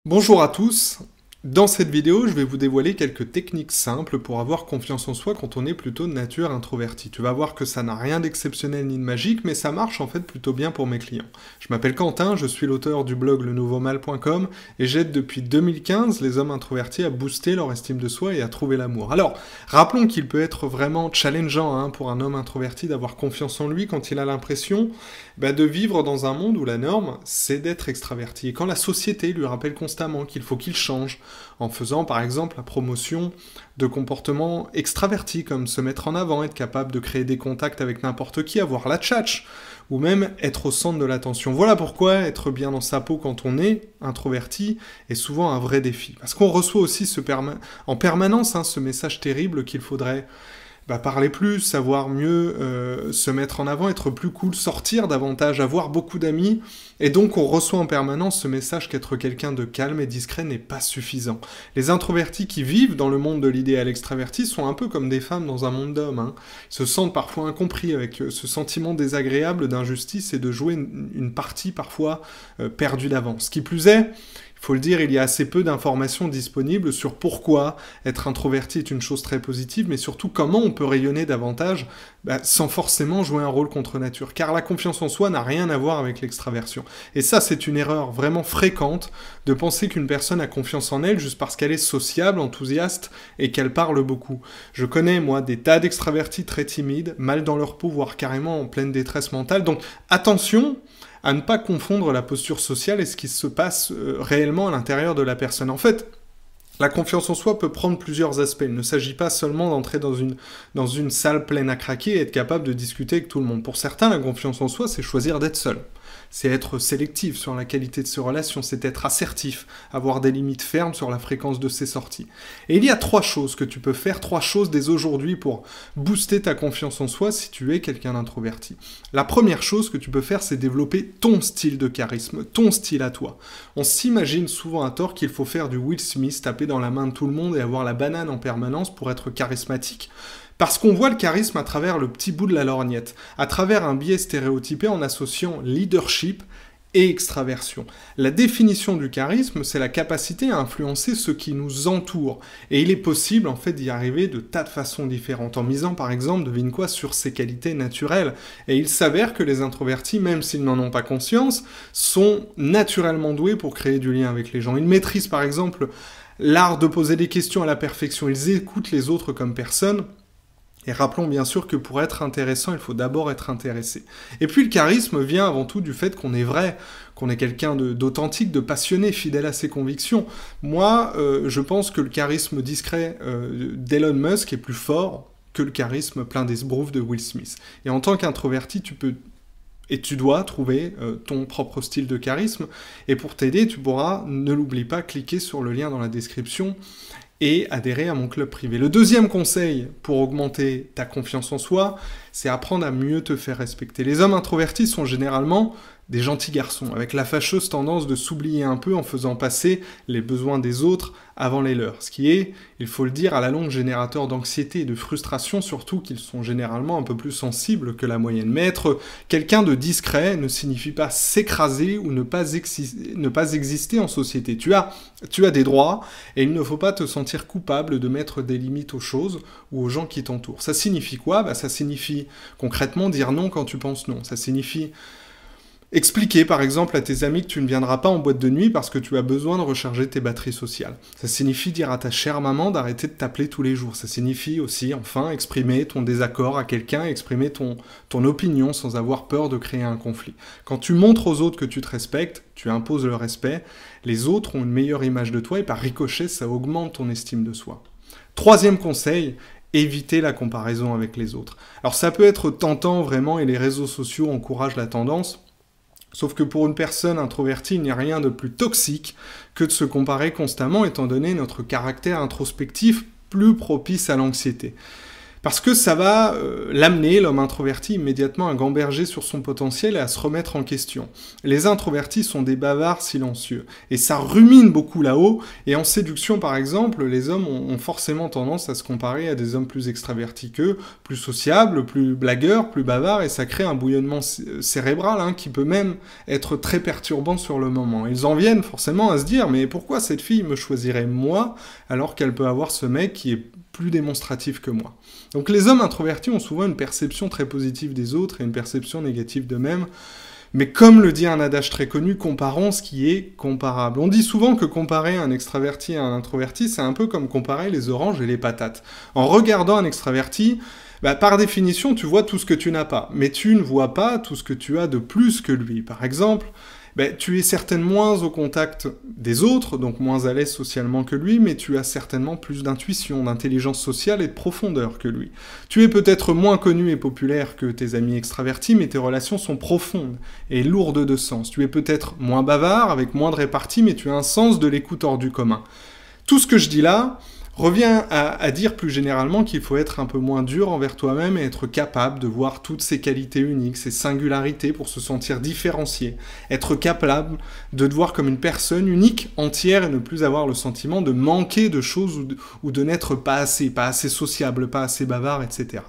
Bonjour à tous. Dans cette vidéo, je vais vous dévoiler quelques techniques simples pour avoir confiance en soi quand on est plutôt de nature introvertie. Tu vas voir que ça n'a rien d'exceptionnel ni de magique, mais ça marche en fait plutôt bien pour mes clients. Je m'appelle Quentin, je suis l'auteur du blog lenouveaumal.com et j'aide depuis 2015 les hommes introvertis à booster leur estime de soi et à trouver l'amour. Alors, rappelons qu'il peut être vraiment challengeant pour un homme introverti d'avoir confiance en lui quand il a l'impression de vivre dans un monde où la norme, c'est d'être extraverti. Et quand la société lui rappelle constamment qu'il faut qu'il change, en faisant par exemple la promotion de comportements extravertis comme se mettre en avant, être capable de créer des contacts avec n'importe qui, avoir la tchatch, ou même être au centre de l'attention. Voilà pourquoi être bien dans sa peau quand on est introverti est souvent un vrai défi. Parce qu'on reçoit aussi en permanence ce message terrible qu'il faudrait parler plus, savoir mieux se mettre en avant, être plus cool, sortir davantage, avoir beaucoup d'amis. Et donc on reçoit en permanence ce message qu'être quelqu'un de calme et discret n'est pas suffisant. Les introvertis qui vivent dans le monde de l'idéal extraverti sont un peu comme des femmes dans un monde d'hommes. Ils se sentent parfois incompris avec ce sentiment désagréable d'injustice et de jouer une partie parfois perdue d'avance. Qui plus est, il faut le dire, il y a assez peu d'informations disponibles sur pourquoi être introverti est une chose très positive, mais surtout comment on peut rayonner davantage sans forcément jouer un rôle contre nature. Car la confiance en soi n'a rien à voir avec l'extraversion. Et ça, c'est une erreur vraiment fréquente de penser qu'une personne a confiance en elle juste parce qu'elle est sociable, enthousiaste et qu'elle parle beaucoup. Je connais, moi, des tas d'extravertis très timides, mal dans leur peau, voire carrément en pleine détresse mentale. Donc attention à ne pas confondre la posture sociale et ce qui se passe réellement à l'intérieur de la personne. En fait, la confiance en soi peut prendre plusieurs aspects. Il ne s'agit pas seulement d'entrer dans une salle pleine à craquer et être capable de discuter avec tout le monde. Pour certains, la confiance en soi, c'est choisir d'être seul. C'est être sélectif sur la qualité de ses relations, c'est être assertif, avoir des limites fermes sur la fréquence de ses sorties. Et il y a 3 choses que tu peux faire, 3 choses dès aujourd'hui pour booster ta confiance en soi si tu es quelqu'un d'introverti. La première chose que tu peux faire, c'est développer ton style de charisme, ton style à toi. On s'imagine souvent à tort qu'il faut faire du Will Smith, taper dans la main de tout le monde et avoir la banane en permanence pour être charismatique. Parce qu'on voit le charisme à travers le petit bout de la lorgnette, à travers un biais stéréotypé en associant leadership et extraversion. La définition du charisme, c'est la capacité à influencer ceux qui nous entourent. Et il est possible, en fait, d'y arriver de tas de façons différentes, en misant, par exemple, devine quoi, sur ses qualités naturelles. Et il s'avère que les introvertis, même s'ils n'en ont pas conscience, sont naturellement doués pour créer du lien avec les gens. Ils maîtrisent, par exemple, l'art de poser des questions à la perfection. Ils écoutent les autres comme personne. Et rappelons bien sûr que pour être intéressant, il faut d'abord être intéressé. Et puis le charisme vient avant tout du fait qu'on est vrai, qu'on est quelqu'un d'authentique, de passionné, fidèle à ses convictions. Moi, je pense que le charisme discret d'Elon Musk est plus fort que le charisme plein d'esbroufs de Will Smith. Et en tant qu'introverti, tu dois trouver ton propre style de charisme. Et pour t'aider, tu pourras, ne l'oublie pas, cliquer sur le lien dans la description et adhérer à mon club privé. Le deuxième conseil pour augmenter ta confiance en soi, c'est apprendre à mieux te faire respecter. Les hommes introvertis sont généralement des gentils garçons, avec la fâcheuse tendance de s'oublier un peu en faisant passer les besoins des autres avant les leurs. Ce qui est, il faut le dire, à la longue générateur d'anxiété et de frustration, surtout qu'ils sont généralement un peu plus sensibles que la moyenne. Mais être quelqu'un de discret ne signifie pas s'écraser ou ne pas exister en société. Tu as des droits et il ne faut pas te sentir coupable de mettre des limites aux choses ou aux gens qui t'entourent. Ça signifie quoi ? Ça signifie concrètement dire non quand tu penses non. Ça signifie expliquer par exemple à tes amis que tu ne viendras pas en boîte de nuit parce que tu as besoin de recharger tes batteries sociales. Ça signifie dire à ta chère maman d'arrêter de t'appeler tous les jours. Ça signifie aussi, enfin, exprimer ton désaccord à quelqu'un, exprimer ton opinion sans avoir peur de créer un conflit. Quand tu montres aux autres que tu te respectes, tu imposes le respect, les autres ont une meilleure image de toi et par ricochet, ça augmente ton estime de soi. Troisième conseil, éviter la comparaison avec les autres. Alors ça peut être tentant vraiment et les réseaux sociaux encouragent la tendance. Sauf que pour une personne introvertie, il n'y a rien de plus toxique que de se comparer constamment, étant donné notre caractère introspectif plus propice à l'anxiété. Parce que ça va l'amener, l'homme introverti, immédiatement à gamberger sur son potentiel et à se remettre en question. Les introvertis sont des bavards silencieux. Et ça rumine beaucoup là-haut. Et en séduction, par exemple, les hommes ont forcément tendance à se comparer à des hommes plus extravertis qu'eux, plus sociables, plus blagueurs, plus bavards, et ça crée un bouillonnement cérébral hein, qui peut même être très perturbant sur le moment. Ils en viennent forcément à se dire « Mais pourquoi cette fille me choisirait moi alors qu'elle peut avoir ce mec qui est plus démonstratif que moi ?» Donc les hommes introvertis ont souvent une perception très positive des autres et une perception négative d'eux-mêmes. Mais comme le dit un adage très connu, comparons ce qui est comparable. On dit souvent que comparer un extraverti à un introverti, c'est un peu comme comparer les oranges et les patates. En regardant un extraverti, par définition, tu vois tout ce que tu n'as pas. Mais tu ne vois pas tout ce que tu as de plus que lui. Par exemple, tu es certainement moins au contact des autres, donc moins à l'aise socialement que lui, mais tu as certainement plus d'intuition, d'intelligence sociale et de profondeur que lui. Tu es peut-être moins connu et populaire que tes amis extravertis, mais tes relations sont profondes et lourdes de sens. Tu es peut-être moins bavard, avec moins de répartie, mais tu as un sens de l'écoute hors du commun. Tout ce que je dis là revient à dire plus généralement qu'il faut être un peu moins dur envers toi-même et être capable de voir toutes ces qualités uniques, ces singularités pour se sentir différencié. Être capable de te voir comme une personne unique, entière, et ne plus avoir le sentiment de manquer de choses ou de n'être pas assez sociable, pas assez bavard, etc.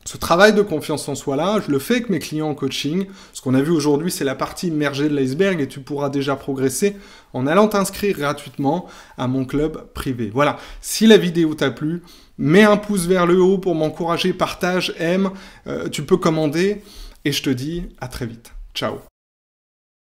Ce travail de confiance en soi-là, je le fais avec mes clients en coaching. Ce qu'on a vu aujourd'hui, c'est la partie immergée de l'iceberg et tu pourras déjà progresser en allant t'inscrire gratuitement à mon club privé. Voilà, si la vidéo t'a plu, mets un pouce vers le haut pour m'encourager, partage, aime, tu peux commander et je te dis à très vite. Ciao.